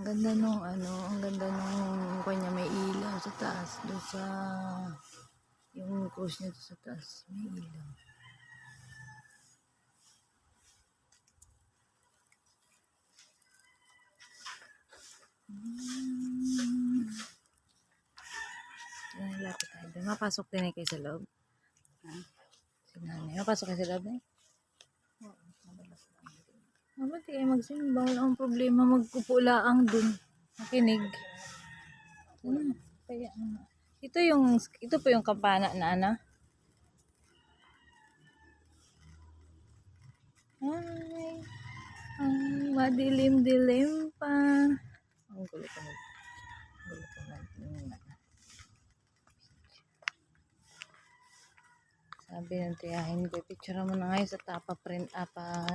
ganda nung ano, ang ganda nung kanya may ilaw sa taas. Doon sa, yung cross niya sa taas, may ilaw. Lapit tayo doon. Mapasok din kayo sa loob. Ha? Si nanay. Mapasok kayo sa loob eh? Oo. Ba't kayo magsimba? Wala akong problema. Magkupo laang dun. Makinig. Kaya, ito po yung kampana na ano. Ay, ang madilim-dilim pa. Ang gulo ko na. Sabi ng tiyahin ko, picture mo na ngayon sa tapa print apa